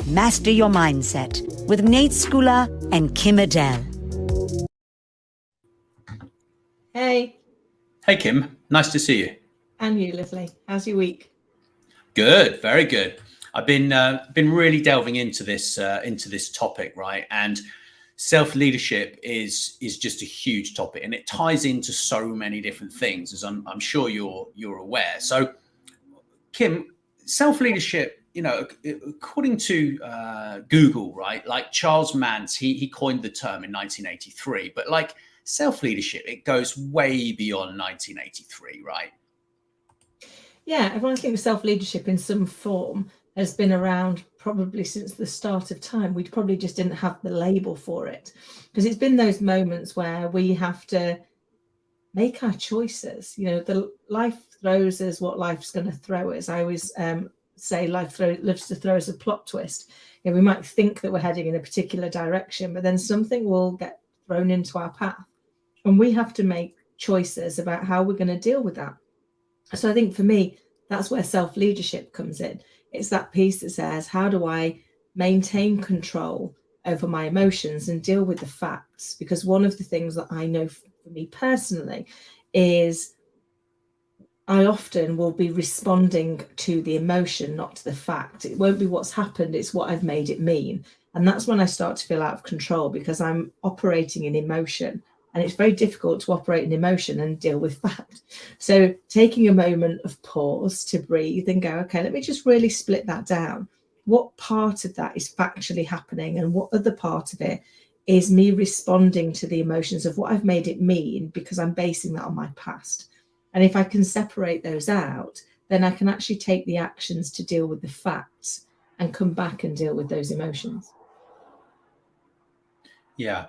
Master Your Mindset with Nate Skula and Kim Adele. Hey. Hey, Kim. Nice to see you. And you, lovely. How's your week? Good. Very good. I've been really delving into this topic, right? And self-leadership is just a huge topic, and it ties into so many different things, as I'm sure you're aware. So, Kim, self-leadership, according to Google, right? Like Charles Mance, he coined the term in 1983, but like self-leadership, it goes way beyond 1983, right? Yeah, everyone thinks self-leadership in some form has been around probably since the start of time. We probably just didn't have the label for it, because it's been those moments where we have to make our choices. The life throws us what life's going to throw us. I always say life loves to throw us a plot twist. We might think that we're heading in a particular direction, but then something will get thrown into our path, and we have to make choices about how we're going to deal with that. So I think for me, that's where self-leadership comes in. It's that piece that says, how do I maintain control over my emotions and deal with the facts? Because one of the things that I know for me personally is I often will be responding to the emotion, not to the fact. It won't be what's happened, it's what I've made it mean. And that's when I start to feel out of control, because I'm operating in emotion. And it's very difficult to operate in emotion and deal with fact. So taking a moment of pause to breathe and go, okay, let me just really split that down. What part of that is factually happening, and what other part of it is me responding to the emotions of what I've made it mean, because I'm basing that on my past. And if I can separate those out, then I can actually take the actions to deal with the facts and come back and deal with those emotions. Yeah.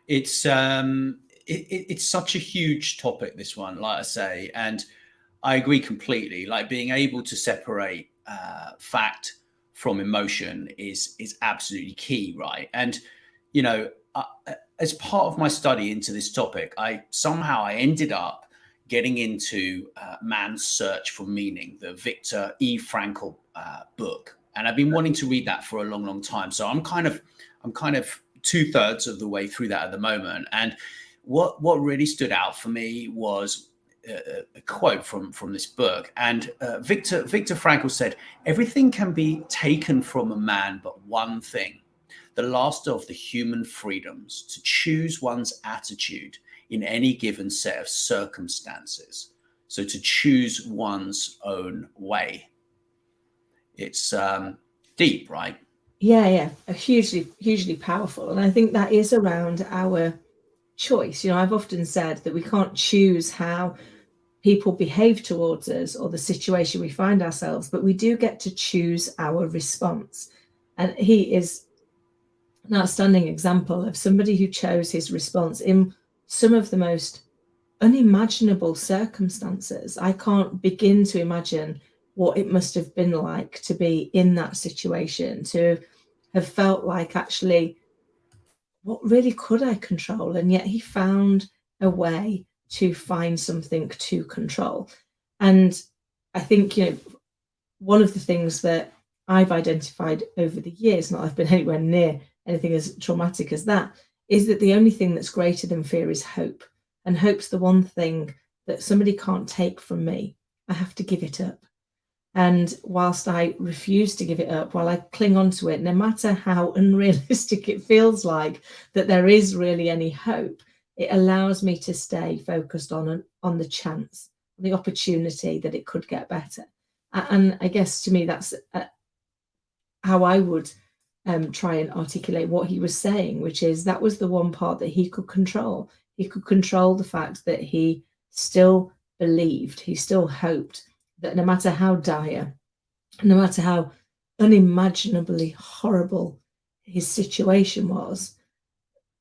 It's such a huge topic, this one, like I say, and I agree completely. Like, being able to separate fact from emotion is absolutely key, right? And as part of my study into this topic, I ended up getting into Man's Search for Meaning, the Viktor E. Frankl book, and I've been wanting to read that for a long, long time. So I'm kind of 2/3 of the way through that at the moment. And what really stood out for me was a quote from this book. And Viktor Frankl said, "Everything can be taken from a man but one thing, the last of the human freedoms, to choose one's attitude in any given set of circumstances." So to choose one's own way. It's deep, right? Yeah, hugely powerful. And I think that is around our choice. I've often said that we can't choose how people behave towards us or the situation we find ourselves, but we do get to choose our response. And he is an outstanding example of somebody who chose his response in some of the most unimaginable circumstances. I can't begin to imagine what it must have been like to be in that situation, to have felt like, actually, what really could I control? And yet he found a way to find something to control. And I think, one of the things that I've identified over the years, not I've been anywhere near anything as traumatic as that, is that the only thing that's greater than fear is hope. And hope's the one thing that somebody can't take from me. I have to give it up. And whilst I refuse to give it up, while I cling on to it, no matter how unrealistic it feels like that there is really any hope, it allows me to stay focused on the chance, the opportunity that it could get better. And I guess to me, that's how I would try and articulate what he was saying, which is that was the one part that he could control. He could control the fact that he still believed, he still hoped that no matter how dire, no matter how unimaginably horrible his situation was,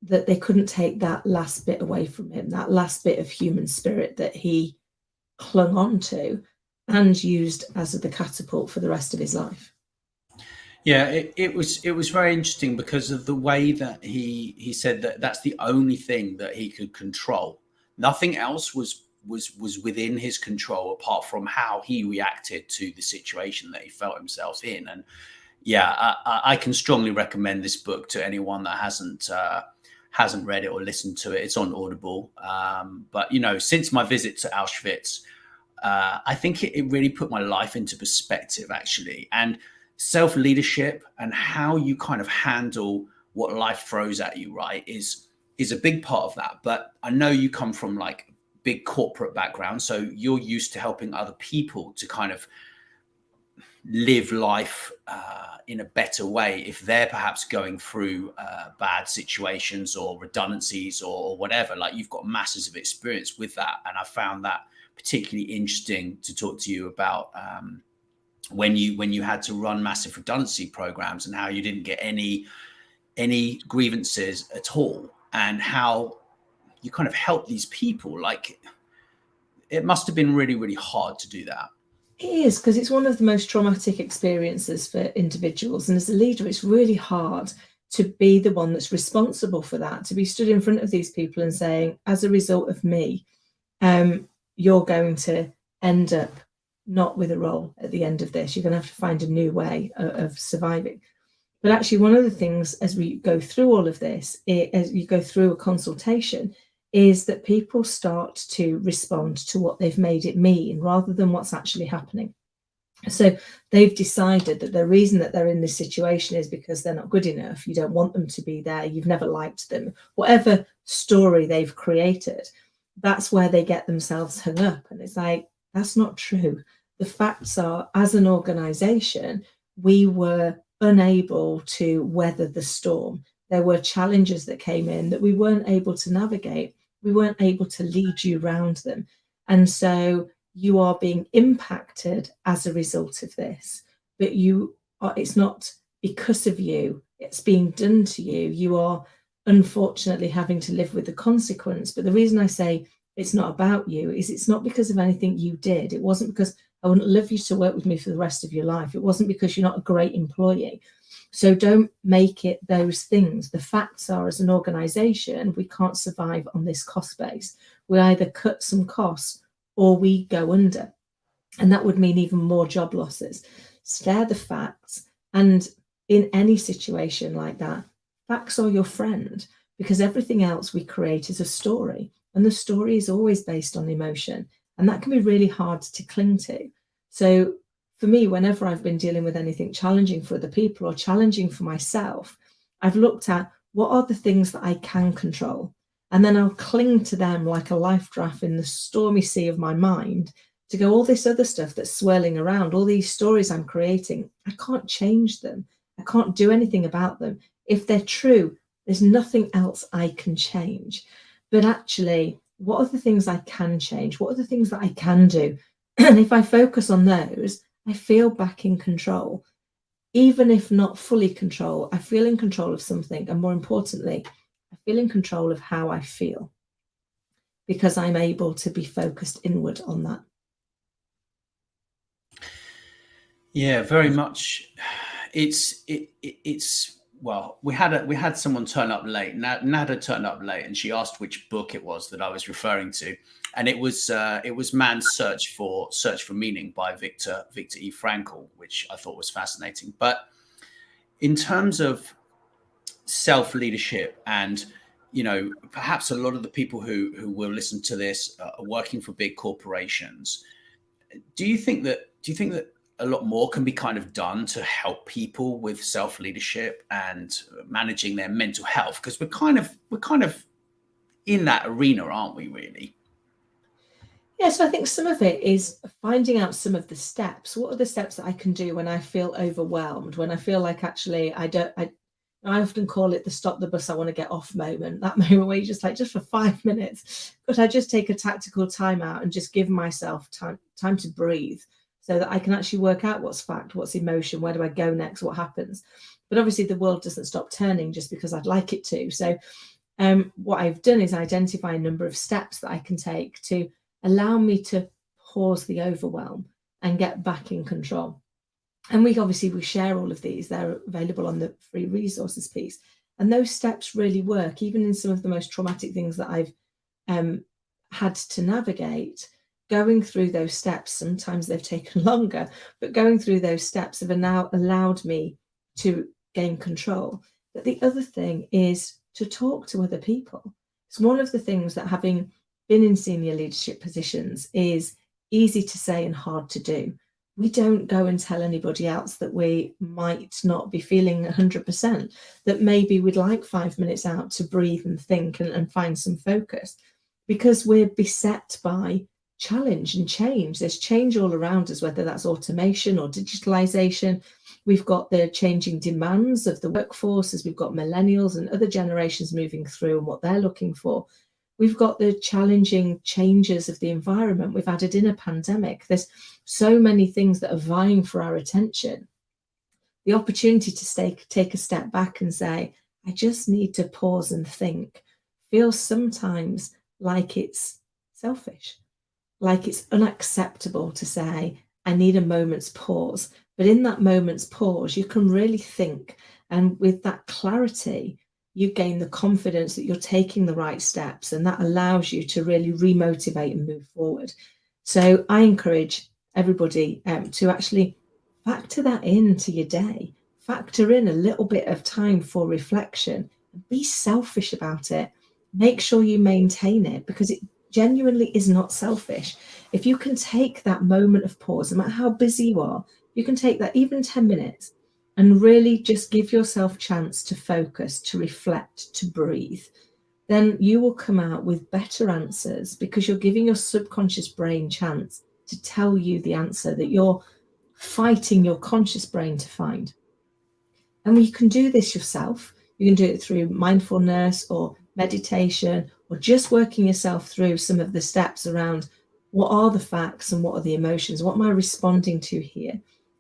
that they couldn't take that last bit away from him, that last bit of human spirit that he clung on to and used as the catapult for the rest of his life. Yeah, it was very interesting because of the way that he said that that's the only thing that he could control. Nothing else was within his control apart from how he reacted to the situation that he felt himself in. And Yeah, I can strongly recommend this book to anyone that hasn't read it or listened to it. It's on Audible. But since my visit to Auschwitz, I think it really put my life into perspective, actually. And self-leadership and how you kind of handle what life throws at you, right, is a big part of that. But I know you come from like big corporate background, so you're used to helping other people to kind of live life in a better way if they're perhaps going through bad situations or redundancies or whatever. Like, you've got masses of experience with that, and I found that particularly interesting to talk to you about when you had to run massive redundancy programs and how you didn't get any grievances at all, and how you kind of help these people. Like, it must have been really, really hard to do that. It is, because it's one of the most traumatic experiences for individuals. And as a leader, it's really hard to be the one that's responsible for that, to be stood in front of these people and saying, as a result of me, you're going to end up not with a role at the end of this. You're going to have to find a new way of surviving. But actually, one of the things as we go through all of this, as you go through a consultation, is that people start to respond to what they've made it mean rather than what's actually happening. So they've decided that the reason that they're in this situation is because they're not good enough. You don't want them to be there. You've never liked them. Whatever story they've created, that's where they get themselves hung up. And it's like, that's not true. The facts are, as an organization, we were unable to weather the storm. There were challenges that came in that we weren't able to navigate. We weren't able to lead you around them. And so you are being impacted as a result of this. But it's not because of you. It's being done to you. You are unfortunately having to live with the consequence. But the reason I say it's not about you is it's not because of anything you did. It wasn't because I wouldn't love you to work with me for the rest of your life. It wasn't because you're not a great employee. So don't make it those things. The facts are, as an organization, we can't survive on this cost base. We either cut some costs or we go under. And that would mean even more job losses. Stare the facts. And in any situation like that, facts are your friend, because everything else we create is a story. And the story is always based on emotion. And that can be really hard to cling to. So for me, whenever I've been dealing with anything challenging for other people or challenging for myself, I've looked at what are the things that I can control. And then I'll cling to them like a life raft in the stormy sea of my mind to go, all this other stuff that's swirling around, all these stories I'm creating, I can't change them. I can't do anything about them. If they're true, there's nothing else I can change. But actually, what are the things I can change? What are the things that I can do? And if I focus on those, I feel back in control. Even if not fully control, I feel in control of something. And more importantly, I feel in control of how I feel, because I'm able to be focused inward on that. Yeah, very much. It's well, we had someone turn up late. Nada turned up late, and she asked which book it was that I was referring to, and it was Man's Search for Meaning by Viktor E. Frankl, which I thought was fascinating. But in terms of self-leadership, and perhaps a lot of the people who will listen to this are working for big corporations. Do you think that a lot more can be kind of done to help people with self-leadership and managing their mental health? Because we're kind of in that arena, aren't we, really? Yeah, so I think some of it is finding out some of the steps. What are the steps that I can do when I feel overwhelmed, when I feel like actually I often call it the stop the bus I want to get off moment, that moment where you just for 5 minutes, could I just take a tactical time out and just give myself time to breathe, so that I can actually work out what's fact, what's emotion, where do I go next, what happens. But obviously the world doesn't stop turning just because I'd like it to. So what I've done is identify a number of steps that I can take to allow me to pause the overwhelm and get back in control. And we share all of these. They're available on the free resources piece. And those steps really work, even in some of the most traumatic things that I've had to navigate. Going through those steps, sometimes they've taken longer, but going through those steps have now allowed me to gain control. But the other thing is to talk to other people. It's one of the things that, having been in senior leadership positions, is easy to say and hard to do. We don't go and tell anybody else that we might not be feeling 100%, that maybe we'd like 5 minutes out to breathe and think and find some focus, because we're beset by challenge and change. There's change all around us, whether that's automation or digitalization. We've got the changing demands of the workforce as we've got millennials and other generations moving through and what they're looking for. We've got the challenging changes of the environment. We've added in a pandemic. There's so many things that are vying for our attention. The opportunity to take a step back and say, I just need to pause and think, feels sometimes like it's selfish, like it's unacceptable to say, I need a moment's pause. But in that moment's pause, you can really think. And with that clarity, you gain the confidence that you're taking the right steps, and that allows you to really remotivate and move forward. So I encourage everybody to actually factor that into your day, factor in a little bit of time for reflection, and be selfish about it. Make sure you maintain it, because it genuinely is not selfish. If you can take that moment of pause, no matter how busy you are, you can take that even 10 minutes and really just give yourself a chance to focus, to reflect, to breathe, then you will come out with better answers, because you're giving your subconscious brain chance to tell you the answer that you're fighting your conscious brain to find. And you can do this yourself. You can do it through mindfulness or meditation, or just working yourself through some of the steps around what are the facts and what are the emotions? What am I responding to here?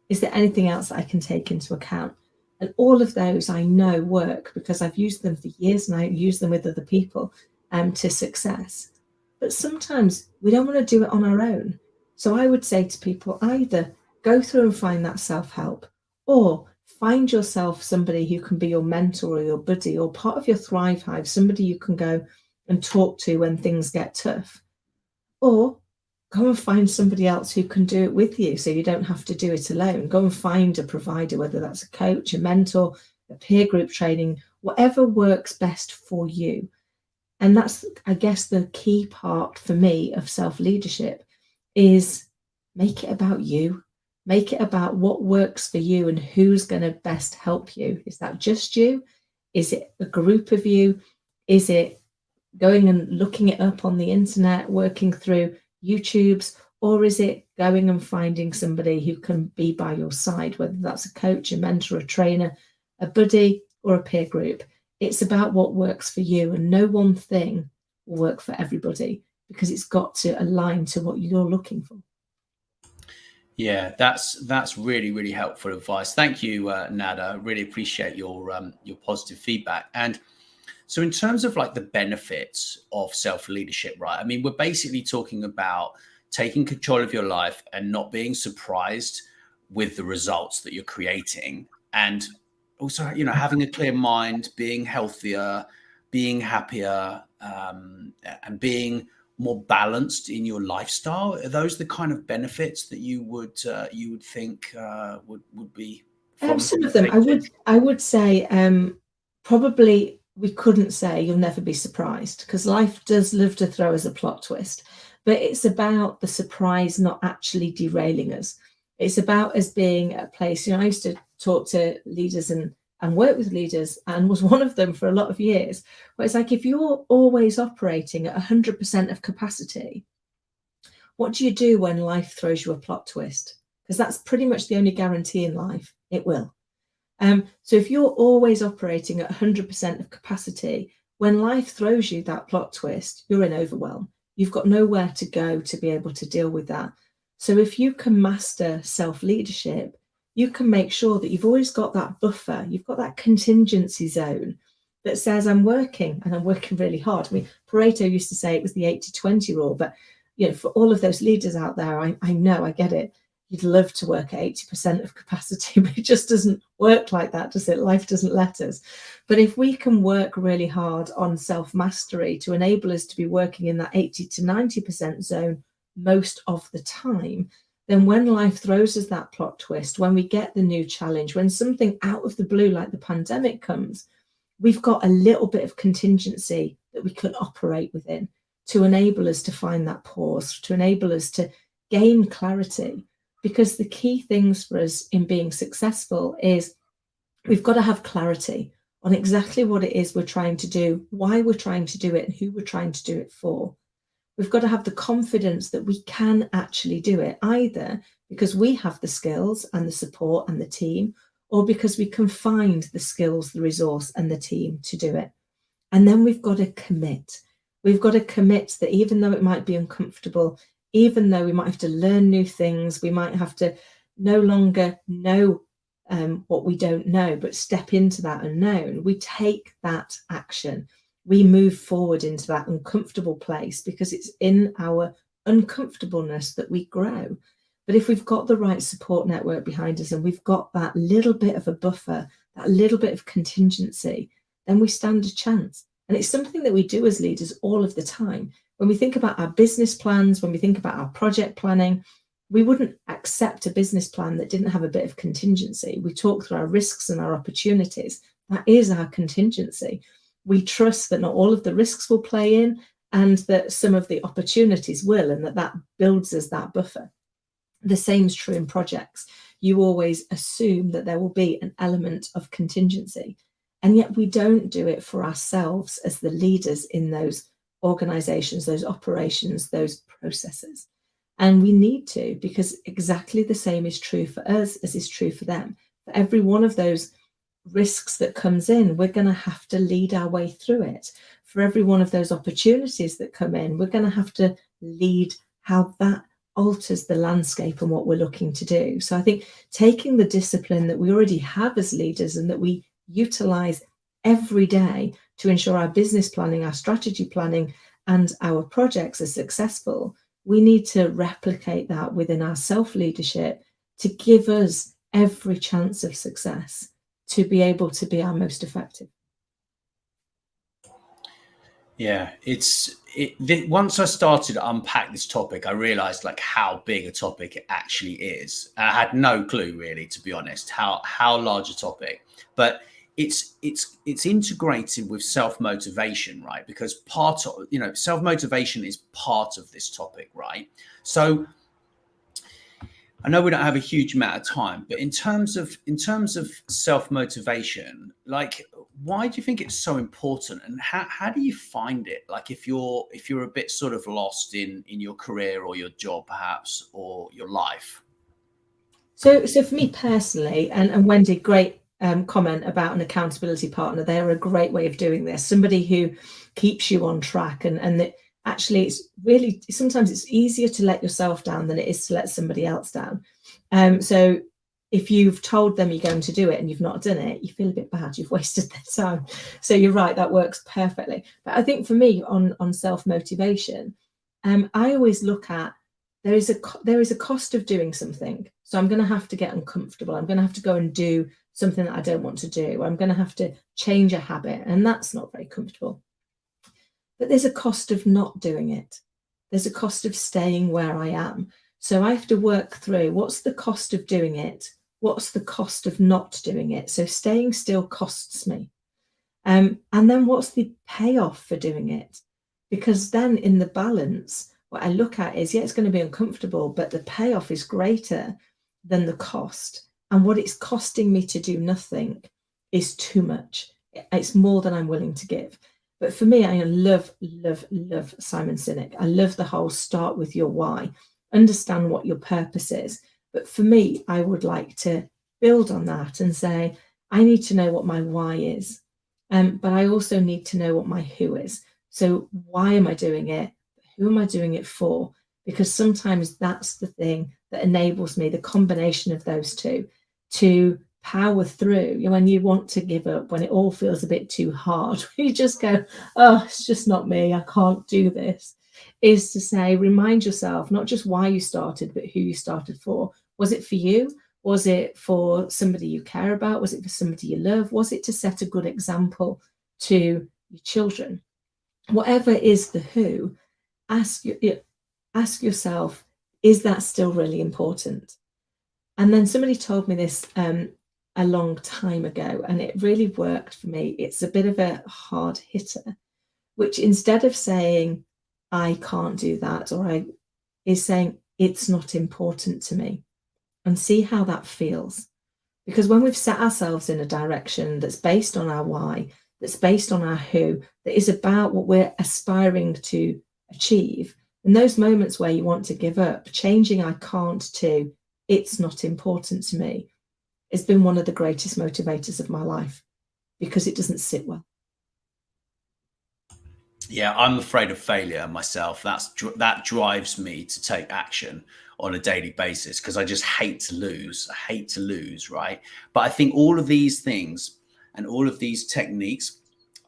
Is there anything else that I can take into account? And all of those I know work, because I've used them for years and I use them with other people to success. But sometimes we don't want to do it on our own. So I would say to people, either go through and find that self-help, or find yourself somebody who can be your mentor or your buddy or part of your Thrive Hive, somebody you can go and talk to when things get tough. Or go and find somebody else who can do it with you, so you don't have to do it alone. Go and find a provider, whether that's a coach, a mentor, a peer group training, whatever works best for you. And that's, I guess, the key part for me of self-leadership, is make it about you. Make it about what works for you and who's going to best help you. Is that just you? Is it a group of you? Is it going and looking it up on the internet, working through YouTubes, or is it going and finding somebody who can be by your side, whether that's a coach, a mentor, a trainer, a buddy, or a peer group? It's about what works for you, and no one thing will work for everybody, because it's got to align to what you're looking for. Yeah, that's really, really helpful advice. Thank you, Nada. Really appreciate your positive feedback. And so in terms of like the benefits of self-leadership, right? I mean, we're basically talking about taking control of your life and not being surprised with the results that you're creating. And also, you know, having a clear mind, being healthier, being happier, and being more balanced in your lifestyle. Are those the kind of benefits that you would think would be from Some of them, I would say, probably we couldn't say you'll never be surprised, because life does love to throw us a plot twist, but it's about the surprise not actually derailing us. It's about us being at a place, you know, I used to talk to leaders and work with leaders, and was one of them for a lot of years, where it's like, if you're always operating at 100% of capacity, what do you do when life throws you a plot twist? Because that's pretty much the only guarantee in life, it will. So if you're always operating at 100% of capacity, when life throws you that plot twist, you're in overwhelm. You've got nowhere to go to be able to deal with that. So if you can master self-leadership, you can make sure that you've always got that buffer. You've got that contingency zone that says, I'm working, and I'm working really hard. I mean, Pareto used to say it was the 80-20 rule, but you know, for all of those leaders out there, I know, I get it. You'd love to work at 80% of capacity, but it just doesn't work like that, does it? Life doesn't let us. But if we can work really hard on self-mastery to enable us to be working in that 80 to 90% zone most of the time, then when life throws us that plot twist, when we get the new challenge, when something out of the blue like the pandemic comes, we've got a little bit of contingency that we can operate within to enable us to find that pause, to enable us to gain clarity. Because the key things for us in being successful is we've got to have clarity on exactly what it is we're trying to do, why we're trying to do it, and who we're trying to do it for. We've got to have the confidence that we can actually do it, either because we have the skills and the support and the team, or because we can find the skills, the resource, and the team to do it. And then we've got to commit. We've got to commit that even though it might be uncomfortable, even though we might have to learn new things, we might have to no longer know what we don't know, but step into that unknown, we take that action. We move forward into that uncomfortable place, because it's in our uncomfortableness that we grow. But if we've got the right support network behind us and we've got that little bit of a buffer, that little bit of contingency, then we stand a chance. And it's something that we do as leaders all of the time. When we think about our business plans, when we think about our project planning, we wouldn't accept a business plan that didn't have a bit of contingency. We talk through our risks and our opportunities. That is our contingency. We trust that not all of the risks will play in, and that some of the opportunities will, and that builds us that buffer. The same is true in projects. You always assume that there will be an element of contingency, and yet we don't do it for ourselves as the leaders in those organizations, those operations, those processes. And we need to, because exactly the same is true for us as is true for them. For every one of those risks that comes in, we're going to have to lead our way through it. For every one of those opportunities that come in, we're going to have to lead how that alters the landscape and what we're looking to do. So I think taking the discipline that we already have as leaders and that we utilize every day to ensure our business planning, our strategy planning, and our projects are successful, we need to replicate that within our self-leadership to give us every chance of success to be able to be our most effective. Yeah, once I started to unpack this topic, I realized like how big a topic it actually is. I had no clue, really, to be honest, how large a topic. But it's integrated with self-motivation, right? Because part of, self-motivation is part of this topic, right? So I know we don't have a huge amount of time, but in terms of self-motivation, like, why do you think it's so important, and how do you find it? Like, if you're a bit sort of lost in your career or your job, perhaps, or your life. So for me personally, and Wendy, great comment about an accountability partner. They're a great way of doing this. Somebody who keeps you on track, and that actually it's really, sometimes it's easier to let yourself down than it is to let somebody else down. So if you've told them you're going to do it and you've not done it, you feel a bit bad, you've wasted their time. So you're right, that works perfectly. But I think for me on self-motivation, I always look at, there is a cost of doing something. So I'm going to have to get uncomfortable. I'm going to have to go and do something that I don't want to do. I'm going to have to change a habit, and that's not very comfortable. But there's a cost of not doing it. There's a cost of staying where I am. So I have to work through, what's the cost of doing it? What's the cost of not doing it? So staying still costs me. And then what's the payoff for doing it? Because then in the balance, what I look at is, yeah, it's going to be uncomfortable, but the payoff is greater than the cost. And what it's costing me to do nothing is too much. It's more than I'm willing to give. But for me, I love Simon Sinek. I love the whole start with your why, understand what your purpose is. But for me, I would like to build on that and say, I need to know what my why is. But I also need to know what my who is. So why am I doing it? Who am I doing it for? Because sometimes that's the thing that enables me, the combination of those two, to power through. When you want to give up, when it all feels a bit too hard, you just go, oh, it's just not me, I can't do this, is to say, remind yourself not just why you started, but who you started for. Was it for you? Was it for somebody you care about? Was it for somebody you love? Was it to set a good example to your children? Whatever is the who, ask yourself, is that still really important? And then somebody told me this a long time ago, and it really worked for me. It's a bit of a hard hitter, which instead of saying, I can't do that, is saying, it's not important to me, and see how that feels. Because when we've set ourselves in a direction that's based on our why, that's based on our who, that is about what we're aspiring to achieve, in those moments where you want to give up, changing I can't to it's not important to me has been one of the greatest motivators of my life, because it doesn't sit well. Yeah, I'm afraid of failure myself. That drives me to take action on a daily basis, because I just hate to lose. I hate to lose, right? But I think all of these things and all of these techniques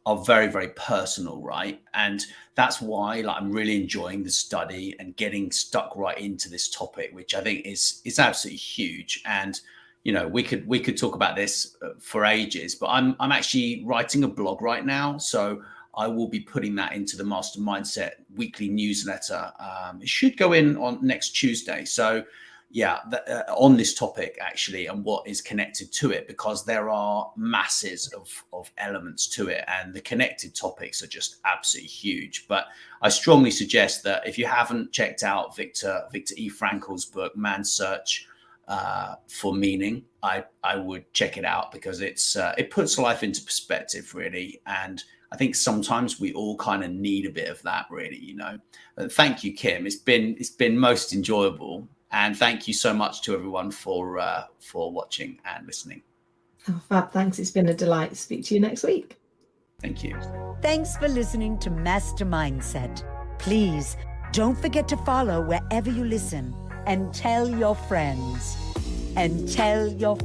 are very, very personal, right? And that's why, like, I'm really enjoying the study and getting stuck right into this topic, which I think is absolutely huge. And you know, we could talk about this for ages, but I'm actually writing a blog right now, so I will be putting that into the Master Mindset weekly newsletter. It should go in on next Tuesday. So yeah, on this topic actually, and what is connected to it, because there are masses of elements to it, and the connected topics are just absolutely huge. But I strongly suggest that if you haven't checked out Viktor E. Frankl's book, Man's Search for Meaning, I would check it out, because it puts life into perspective, really. And I think sometimes we all kind of need a bit of that, really, you know. Thank you, Kim. It's been most enjoyable. And thank you so much to everyone for watching and listening. Oh, fab. Thanks. It's been a delight. Speak to you next week. Thank you. Thanks for listening to Master Mindset. Please don't forget to follow wherever you listen, and tell your friends. And tell your